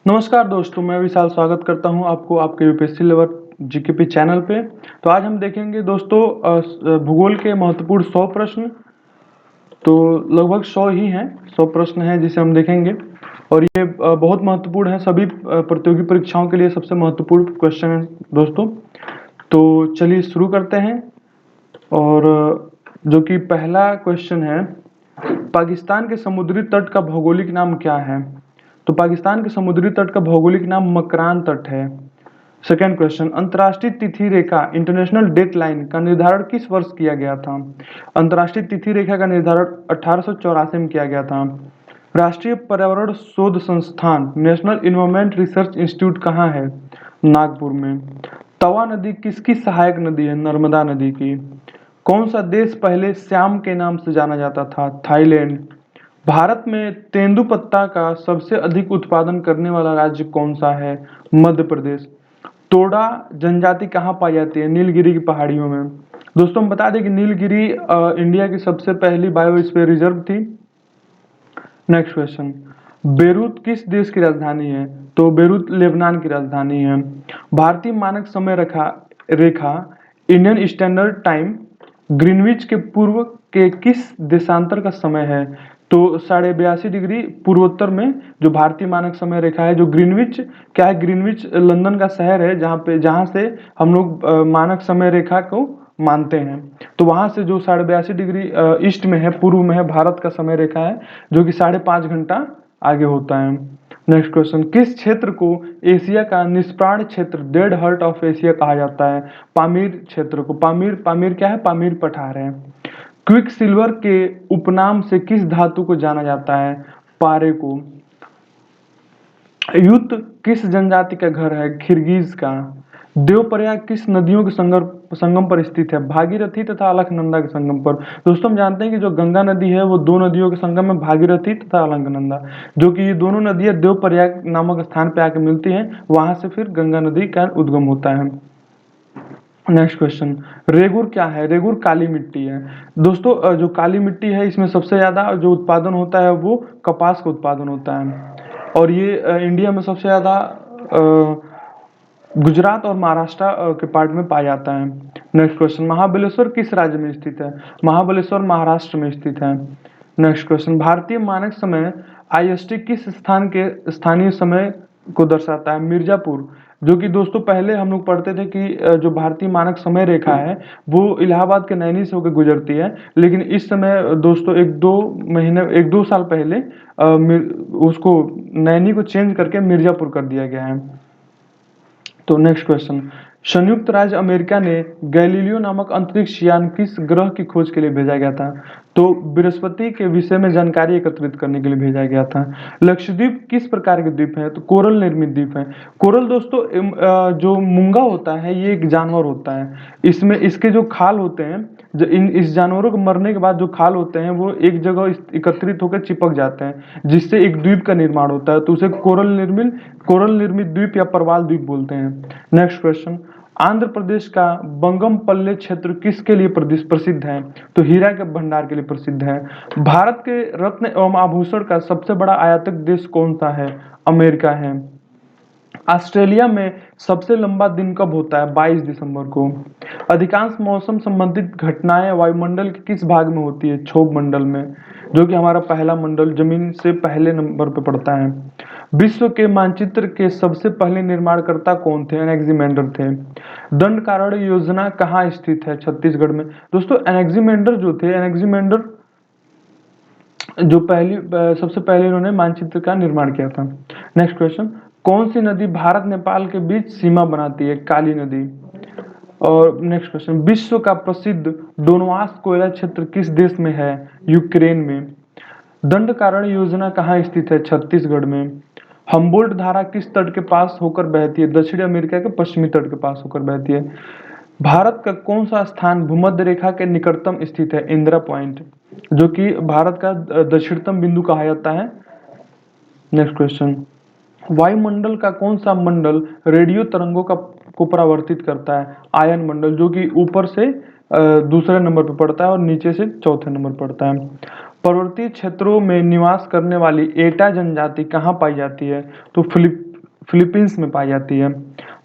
नमस्कार दोस्तों, मैं विशाल स्वागत करता हूं आपको आपके यूपीएससी लेवल जीकेपी चैनल पे। तो आज हम देखेंगे दोस्तों भूगोल के महत्वपूर्ण 100 प्रश्न। तो लगभग 100 ही हैं, 100 प्रश्न हैं जिसे हम देखेंगे। और ये बहुत महत्वपूर्ण है, सभी प्रतियोगी परीक्षाओं के लिए सबसे महत्वपूर्ण क्वेश्चन है दोस्तों। तो चलिए शुरू करते हैं। और जो कि पहला क्वेश्चन है, पाकिस्तान के समुद्री तट का भौगोलिक नाम क्या है? तो पाकिस्तान के समुद्री तट का भौगोलिक नाम मकरान तट है। सेकेंड क्वेश्चन, अंतर्राष्ट्रीय तिथि रेखा इंटरनेशनल डेट लाइन का निर्धारण किस वर्ष किया गया था? अंतर्राष्ट्रीय तिथि रेखा का निर्धारण 1884 में किया गया था। राष्ट्रीय पर्यावरण शोध संस्थान नेशनल इन्वायरमेंट रिसर्च इंस्टीट्यूट कहाँ है? नागपुर में। तवा नदी किसकी सहायक नदी है? नर्मदा नदी की। कौन सा देश पहले श्याम के नाम से जाना जाता था? थाईलैंड। भारत में तेंदुपत्ता का सबसे अधिक उत्पादन करने वाला राज्य कौन सा है? मध्य प्रदेश। तोड़ा जनजाति कहाँ पाई जाती है? नीलगिरी की पहाड़ियों में। दोस्तों हम बता दें कि नीलगिरी इंडिया की सबसे पहली बायोस्फीयर रिजर्व थी। नेक्स्ट क्वेश्चन, बेरूत किस देश की राजधानी है? तो बेरूत लेबनान की राजधानी है। भारतीय मानक समय रेखा रेखा इंडियन स्टैंडर्ड टाइम ग्रीनविच के पूर्व के किस देशांतर का समय है? तो 82.5 डिग्री पूर्वोत्तर में जो भारतीय मानक समय रेखा है, जो ग्रीनविच क्या है, ग्रीनविच लंदन का शहर है जहाँ से हम लोग मानक समय रेखा को मानते हैं। तो वहां से जो 82.5 डिग्री ईस्ट में है, पूर्व में है, भारत का समय रेखा है, जो कि 5.5 घंटा आगे होता है। नेक्स्ट क्वेश्चन, किस क्षेत्र को एशिया का निष्प्राण क्षेत्र डेड हर्ट ऑफ एशिया कहा जाता है? पामीर क्षेत्र को। पामीर पामीर क्या है? पामीर पठार है। क्विक सिल्वर के उपनाम से किस धातु को जाना जाता है? पारे को। युत किस जनजाति का घर है? किर्गिज का। देवप्रयाग किस नदियों के संगम पर स्थित है? भागीरथी तथा अलकनंदा के संगम पर। दोस्तों हम जानते हैं कि जो गंगा नदी है वो दो नदियों के संगम में भागीरथी तथा अलकनंदा, जो कि ये दोनों नदियां देवप्रयाग नामक स्थान पे आके मिलती हैं, वहां से फिर गंगा नदी का उद्गम होता है। नेक्स्ट क्वेश्चन, रेगुर क्या है? रेगुर काली मिट्टी है। दोस्तों जो काली मिट्टी है इसमें सबसे ज्यादा जो उत्पादन होता है वो कपास का उत्पादन होता है। और ये इंडिया में सबसे ज्यादा गुजरात और महाराष्ट्र के पार्ट में पाया जाता है। नेक्स्ट क्वेश्चन, महाबलेश्वर किस राज्य में स्थित है? महाबलेश्वर महाराष्ट्र में स्थित है। नेक्स्ट क्वेश्चन, भारतीय मानक समय आईएसटी किस स्थान के स्थानीय समय को दर्शाता है? मिर्जापुर। जो कि दोस्तों पहले हम लोग पढ़ते थे कि जो भारतीय मानक समय रेखा है वो इलाहाबाद के नैनी से होकर गुजरती है, लेकिन इस समय दोस्तों एक दो साल पहले उसको नैनी को चेंज करके मिर्जापुर कर दिया गया है। तो नेक्स्ट क्वेश्चन, संयुक्त राज्य अमेरिका ने गैलीलियो नामक अंतरिक्ष यान किस ग्रह की खोज के लिए भेजा गया था? तो बृहस्पति के विषय में जानकारी एकत्रित करने के लिए भेजा गया था। लक्षद्वीप किस प्रकार के द्वीप है? तो कोरल निर्मित द्वीप है। कोरल दोस्तों जो मूंगा होता है ये एक जानवर होता है। इसमें इसके जो खाल होते हैं, जो इस जानवरों को मरने के बाद जो खाल होते हैं वो एक जगह एकत्रित होकर चिपक जाते हैं, जिससे एक द्वीप का निर्माण होता है। तो उसे कोरल निर्मित द्वीप या परवाल द्वीप बोलते हैं। नेक्स्ट क्वेश्चन, आंध्र प्रदेश का बंगमपल्ले क्षेत्र किसके लिए प्रसिद्ध है? तो हीरा के भंडार के लिए प्रसिद्ध है। भारत के रत्न एवं आभूषण का सबसे बड़ा आयातक देश कौन सा है? अमेरिका है। ऑस्ट्रेलिया में सबसे लंबा दिन कब होता है? 22 दिसंबर को। अधिकांश मौसम संबंधित घटनाएं वायुमंडल के किस भाग में होती है? क्षोभ मंडल में, जो कि हमारा पहला मंडल जमीन से पहले नंबर पर पड़ता है। विश्व के मानचित्र के सबसे पहले निर्माणकर्ता कौन थे? एनेक्सिमेंडर थे। दंडकारण्य योजना कहाँ स्थित है? छत्तीसगढ़ में। दोस्तों एनेक्सिमेंडर जो थे, एनेक्सिमेंडर जो सबसे पहले इन्होंने मानचित्र का निर्माण किया था। नेक्स्ट क्वेश्चन, कौन सी नदी भारत नेपाल के बीच सीमा बनाती है? काली नदी। और नेक्स्ट क्वेश्चन, विश्व का प्रसिद्ध डोनवास कोयला क्षेत्र किस देश में है? यूक्रेन में। दंडकारण्य योजना कहाँ स्थित है? छत्तीसगढ़ में। हम्बोल्ट धारा किस तट के पास होकर बहती है? दक्षिण अमेरिका के पश्चिमी तट के पास होकर बहती है। भारत का कौन सा स्थान भूमध्य रेखा के निकटतम स्थित है? इंदिरा पॉइंट, जो कि भारत का दक्षिणतम बिंदु कहा जाता है। नेक्स्ट क्वेश्चन, वायुमंडल का कौन सा मंडल रेडियो तरंगों को परावर्तित करता है? आयन मंडल, जो कि ऊपर से दूसरे नंबर पर पड़ता है और नीचे से चौथे नंबर पर पड़ता है। पर्वतीय क्षेत्रों में निवास करने वाली एटा जनजाति कहाँ पाई जाती है? तो फिलीपींस में पाई जाती है।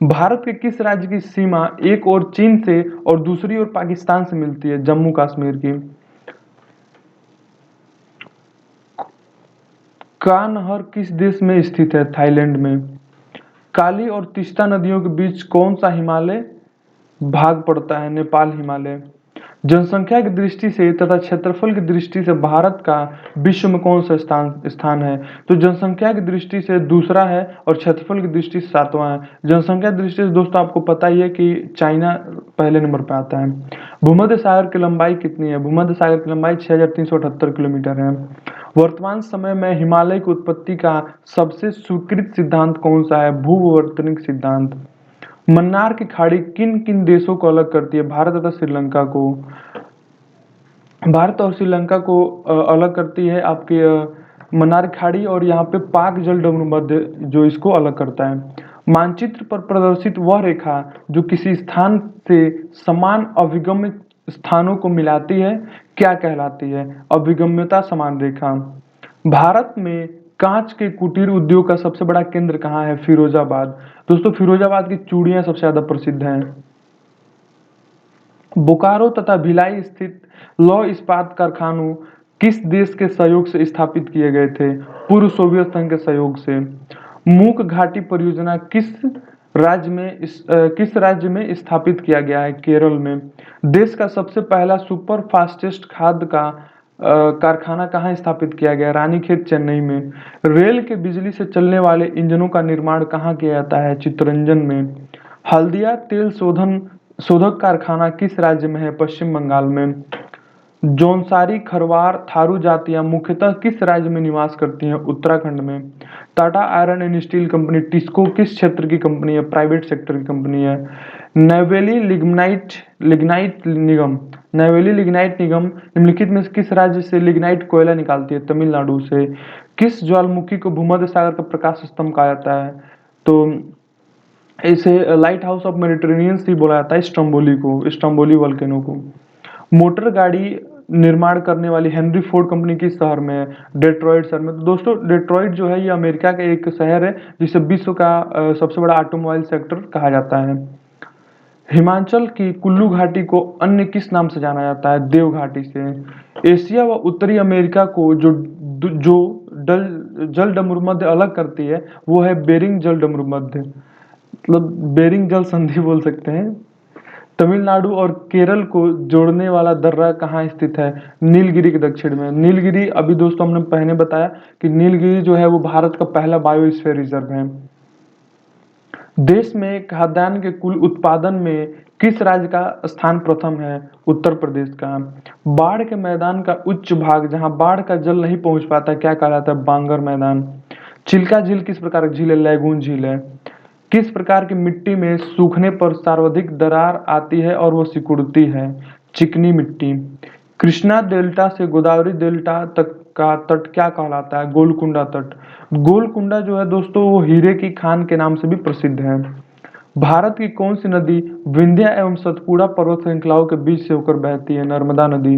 भारत के किस राज्य की सीमा एक ओर चीन से और दूसरी ओर पाकिस्तान से मिलती है? जम्मू कश्मीर की। का नहर किस देश में स्थित है? थाईलैंड में। काली और तीस्ता नदियों के बीच कौन सा हिमालय भाग पड़ता है? नेपाल हिमालय। जनसंख्या की दृष्टि से तथा क्षेत्रफल की दृष्टि से भारत का विश्व में कौन सा स्थान स्थान है? तो जनसंख्या की दृष्टि से दूसरा है और क्षेत्रफल की दृष्टि से सातवां है। जनसंख्या की दृष्टि से दोस्तों आपको पता ही है कि चाइना पहले नंबर पर आता है। भूमध्य सागर की लंबाई कितनी है? भूमध्य सागर की लंबाई 6378 किलोमीटर है। वर्तमान समय में हिमालय की उत्पत्ति का सबसे स्वीकृत सिद्धांत कौन सा है? भूविवर्तनिक सिद्धांत। मन्नार की खाड़ी किन किन देशों को अलग करती है? भारत तथा श्रीलंका को। भारत और श्रीलंका को अलग करती है आपकी मन्नार खाड़ी, और यहाँ पे पाक जलडमरू मध्य जो इसको अलग करता है। मानचित्र पर प्रदर्शित वह रेखा जो किसी स्थान से समान अभिगम्य स्थानों को मिलाती है क्या कहलाती है? अभिगम्यता समान रेखा। भारत में कांच के कुटीर उद्योग का सबसे बड़ा केंद्र कहाँ है? फिरोजाबाद। दोस्तों फिरोजाबाद की चूड़ियां सबसे ज्यादा प्रसिद्ध हैं। बोकारो तथा भिलाई स्थित लौह इस्पात कारखानों किस देश के सहयोग से स्थापित किए गए थे? पूर्व सोवियत संघ के सहयोग से। मूक घाटी परियोजना किस राज्य में स्थापित किया गया है? केरल में। देश का सबसे पहला सुपर फास्टेस्ट खाद का कारखाना कहाँ स्थापित किया गया? रानीखेत चेन्नई में। रेल के बिजली से चलने वाले इंजनों का निर्माण कहाँ किया जाता है? चित्तरंजन में। हल्दिया तेल शोधक कारखाना किस राज्य में है? पश्चिम बंगाल में। जौनसारी खरवार थारू जातियां मुख्यतः किस राज्य में निवास करती हैं? उत्तराखंड में। Tata iron and steel company TISCO किस क्षेत्र की कंपनी है? प्राइवेट सेक्टर की कंपनी है। नैवेली लिग्नाइट लिग्नाइट निगम नैवेली लिग्नाइट निगम निम्नलिखित में से किस राज्य से लिग्नाइट कोयला निकालती है? तमिलनाडु से। किस ज्वालामुखी को भूमध्य सागर का प्रकाश स्तंभ कहा जाता है? तो इसे लाइट हाउस ऑफ मेडिटेरेनियन सी बोला जाता है स्ट्रोम्बोली वोल्केनो को। मोटर गाड़ी निर्माण करने वाली हेनरी फोर्ड कंपनी किस शहर में है? डेट्रॉइट शहर में। तो दोस्तों डेट्रॉइट जो है ये अमेरिका का एक शहर है जिसे विश्व का सबसे बड़ा ऑटोमोबाइल सेक्टर कहा जाता है। हिमाचल की कुल्लू घाटी को अन्य किस नाम से जाना जाता है? देव घाटी से। एशिया व उत्तरी अमेरिका को जो जल डमरूमध्य अलग करती है वो है बेरिंग जल डमरूमध्य, मतलब बेरिंग जल संधि बोल सकते हैं। तमिलनाडु और केरल को जोड़ने वाला दर्रा कहाँ स्थित है? नीलगिरी के दक्षिण में। नीलगिरी अभी दोस्तों हमने पहले बताया कि नीलगिरी जो है वो भारत का पहला बायोस्फीयर रिजर्व है। देश में खाद्यान्न के कुल उत्पादन में किस राज्य का स्थान प्रथम है? उत्तर प्रदेश का। बाढ़ के मैदान का उच्च भाग जहां बाढ़ का जल नहीं पहुंच पाता क्या कहलाता है? बांगर मैदान। चिल्का झील किस प्रकार की झील है? लैगून झील है। किस प्रकार की मिट्टी में सूखने पर सर्वाधिक दरार आती है और वो सिकुड़ती है? चिकनी मिट्टी। कृष्णा डेल्टा से गोदावरी डेल्टा तक का तट क्या कहलाता है? गोलकुंडा तट। गोलकुंडा जो है दोस्तों वो हीरे की खान के नाम से भी प्रसिद्ध है। भारत की कौन सी नदी विंध्य एवं सतपुड़ा पर्वत श्रृंखलाओं के बीच से होकर बहती है? नर्मदा नदी।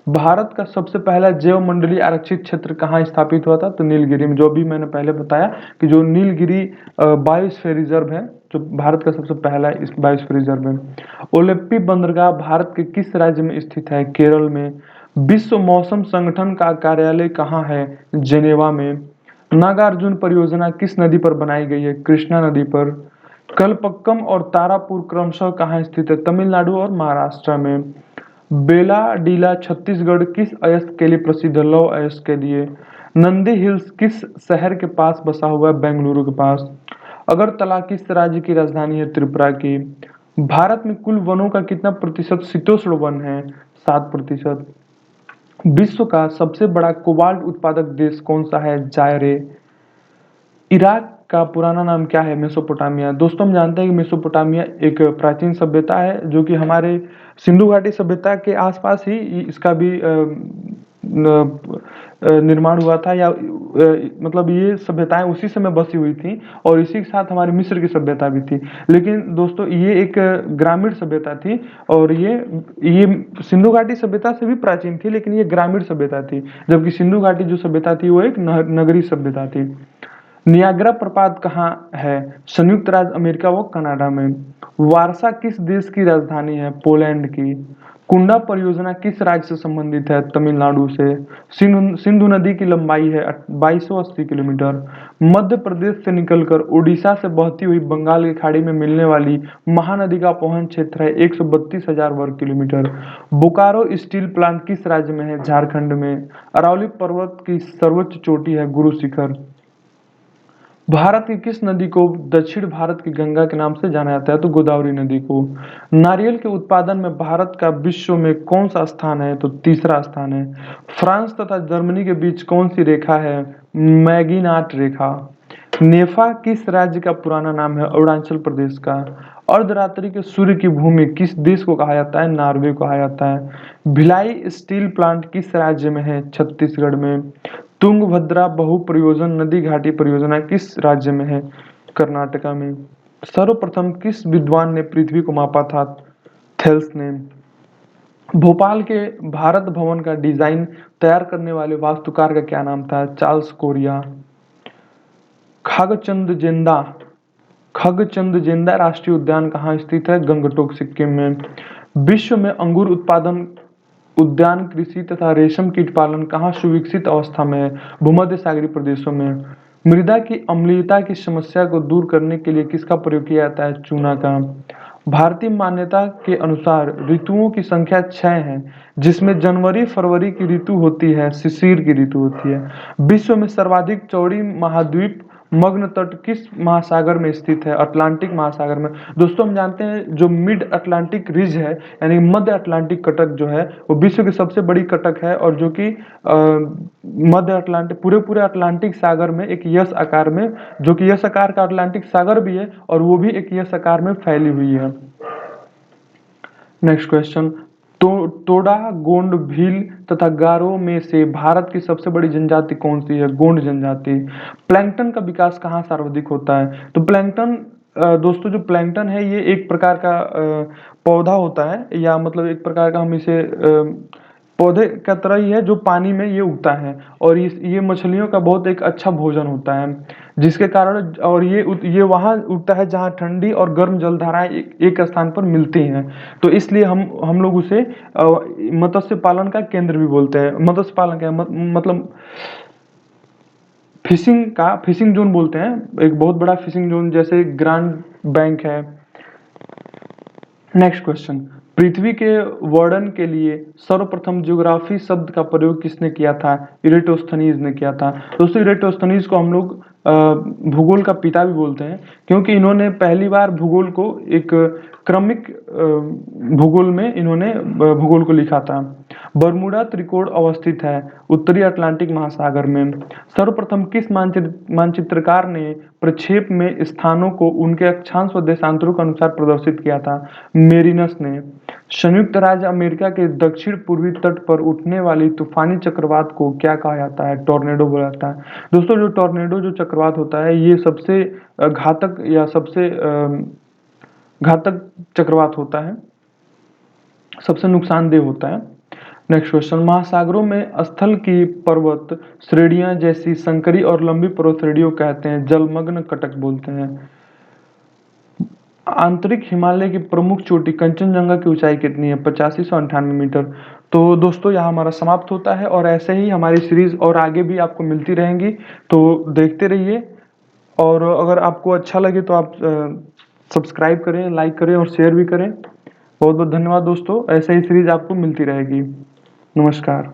भारत का सबसे पहला जैव मंडलीय आरक्षित क्षेत्र कहाँ स्थापित हुआ था? तो नीलगिरी में, जो भी मैंने पहले बताया कि जो नीलगिरी बायोस्फीयर रिजर्व है जो भारत का सबसे पहला इस बायोस्फीयर रिजर्व है। ओलेप्पी बंदरगाह भारत के किस राज्य में स्थित है? केरल में। विश्व मौसम संगठन का कार्यालय कहाँ है? जेनेवा में। नागार्जुन परियोजना किस नदी पर बनाई गई है? कृष्णा नदी पर। कलपक्कम और तारापुर क्रमशः कहाँ स्थित है? तमिलनाडु और महाराष्ट्र में। बेलाडीला छत्तीसगढ़ किस अयस्क के लिए प्रसिद्ध है? लौह अयस्क के लिए। नंदी हिल्स किस शहर के पास बसा हुआ है? बेंगलुरु के पास। अगरतला किस राज्य की राजधानी है? त्रिपुरा की। भारत में कुल वनों का कितना प्रतिशत शीतोष्ण वन है? 7%। विश्व का सबसे बड़ा कोबाल्ट उत्पादक देश कौन सा है? जायरे। इराक का पुराना नाम क्या है? मेसोपोटामिया। दोस्तों हम जानते हैं कि मेसोपोटामिया एक प्राचीन सभ्यता है जो कि हमारे सिंधु घाटी सभ्यता के आसपास ही इसका भी निर्माण हुआ था, या मतलब ये सभ्यताएं उसी समय बसी हुई थी और इसी के साथ हमारी मिस्र की सभ्यता भी थी। लेकिन दोस्तों ये एक ग्रामीण सभ्यता थी और ये सिंधु घाटी सभ्यता से भी प्राचीन थी, लेकिन ये ग्रामीण सभ्यता थी, जबकि सिंधु घाटी जो सभ्यता थी वो एक नगरीय सभ्यता थी। नियाग्रा प्रपात कहाँ है? संयुक्त राज्य अमेरिका व कनाडा में। वारसा किस देश की राजधानी है? पोलैंड की। कुंडा परियोजना किस राज्य से संबंधित है? तमिलनाडु से। सिंधु नदी की लंबाई है 2280 किलोमीटर। मध्य प्रदेश से निकलकर उड़ीसा से बहती हुई बंगाल की खाड़ी में मिलने वाली महानदी का अपवहन क्षेत्र है 132,000 वर्ग किलोमीटर। बोकारो स्टील प्लांट किस राज्य में है? झारखंड में। अरावली पर्वत की सर्वोच्च चोटी है गुरु शिखर। भारत की किस नदी को दक्षिण भारत की गंगा के नाम से जाना जाता है? तो गोदावरी नदी को। नारियल के उत्पादन में भारत का विश्व में कौन सा स्थान है? तो तीसरा स्थान है। फ्रांस तथा जर्मनी के बीच कौन सी रेखा है? मैगिनाट रेखा। नेफा किस राज्य का पुराना नाम है? अरुणाचल प्रदेश का। अर्धरात्रि के सूर्य की भूमि किस देश को कहा जाता है? नॉर्वे को कहा जाता है। भिलाई स्टील प्लांट किस राज्य में है? छत्तीसगढ़ में। तुंगभद्रा बहु परियोजना नदी घाटी परियोजना किस राज्य में है? कर्नाटका में। सर्वप्रथम किस विद्वान ने पृथ्वी को मापा था? थेल्स ने। भोपाल के भारत भवन का डिजाइन तैयार करने वाले वास्तुकार का क्या नाम था? Charles Korea. खगचंदजेंदा खगचंदजेंदा राष्ट्रीय उद्यान कहाँ स्थित है? गंगटोक सिक्किम में। विश्व में अंगूर उत्पादन उद्यान कृषि तथा रेशम कीट पालन कहाँ सुविकसित अवस्था में है? भूमध्य सागरीय प्रदेशों में। मृदा की अम्लीयता की समस्या को दूर करने के लिए किसका प्रयोग किया जाता है? चूना का। भारतीय मान्यता के अनुसार ऋतुओं की संख्या 6 है, जिसमें जनवरी फरवरी की ऋतु होती है, शिशिर की ऋतु होती है। विश्व में सर्वाधिक चौड़ी महाद्वीप मग्न तट किस महासागर में स्थित है? अटलांटिक महासागर में। दोस्तों हम जानते हैं जो मिड अटलांटिक रिज है यानी मध्य अटलांटिक कटक जो है वो विश्व की सबसे बड़ी कटक है और जो कि मध्य अटलांटिक पूरे पूरे अटलांटिक सागर में एक यस आकार में, जो कि यस आकार का अटलांटिक सागर भी है और वो भी एक यस आकार में फैली हुई है। Next question. टोडा गोंड भील तथा गारो में से भारत की सबसे बड़ी जनजाति कौन सी है? गोंड जनजाति। प्लैंकटन का विकास कहाँ सर्वाधिक होता है? तो प्लैंकटन दोस्तों जो प्लैंकटन है ये एक प्रकार का पौधा होता है या मतलब एक प्रकार का हम इसे पौधे का तरह ही है जो पानी में ये उगता है और ये मछलियों का बहुत एक अच्छा भोजन होता है जिसके कारण और ये वहाँ उगता है जहाँ ठंडी और गर्म जलधाराएं एक स्थान पर मिलती हैं। तो इसलिए हम लोग उसे मत्स्य पालन का केंद्र भी बोलते हैं। मत्स्य पालन का मतलब फिशिंग जोन बोलते हैं। एक बहुत बड़ा फिशिंग जोन जैसे ग्रांड बैंक है। Next question. पृथ्वी के वर्णन के लिए सर्वप्रथम ज्योग्राफी शब्द का प्रयोग किसने किया था? इरेटोस्थनीज ने किया था। दोस्तों इरेटोस्थनीज को हम लोग भूगोल का पिता भी बोलते हैं क्योंकि इन्होंने पहली बार भूगोल को एक क्रमिक भूगोल में इन्होंने भूगोल को लिखा था। बरमूडा त्रिकोण अवस्थित है उत्तरी अटलांटिक महासागर में। सर्वप्रथम किस मानचित्रकार ने प्रक्षेप में स्थानों को उनके अक्षांश व देशांतरों के अनुसार प्रदर्शित किया था? मेरिनस ने। संयुक्त राज्य अमेरिका के दक्षिण पूर्वी तट पर उठने वाली तूफानी चक्रवात को क्या कहा जाता है? टॉर्नेडो बोला जाता है। दोस्तों जो टॉर्नेडो जो चक्रवात होता है ये सबसे घातक या सबसे घातक चक्रवात होता है, सबसे नुकसानदेह होता है। Next question. महासागरों में स्थल की पर्वत श्रेणियां जैसी संकरी और लंबी पर्वत श्रेणियों कहते हैं, जलमग्न कटक बोलते हैं। आंतरिक हिमालय की प्रमुख चोटी कंचनजंगा की ऊंचाई कितनी है? 8598 मीटर। तो दोस्तों यहाँ हमारा समाप्त होता है और ऐसे ही हमारी सीरीज और आगे भी आपको मिलती रहेंगी, तो देखते रहिए। और अगर आपको अच्छा लगे तो आप सब्सक्राइब करें, लाइक करें और शेयर भी करें। बहुत बहुत धन्यवाद दोस्तों, ऐसे ही सीरीज आपको मिलती रहेगी। नमस्कार।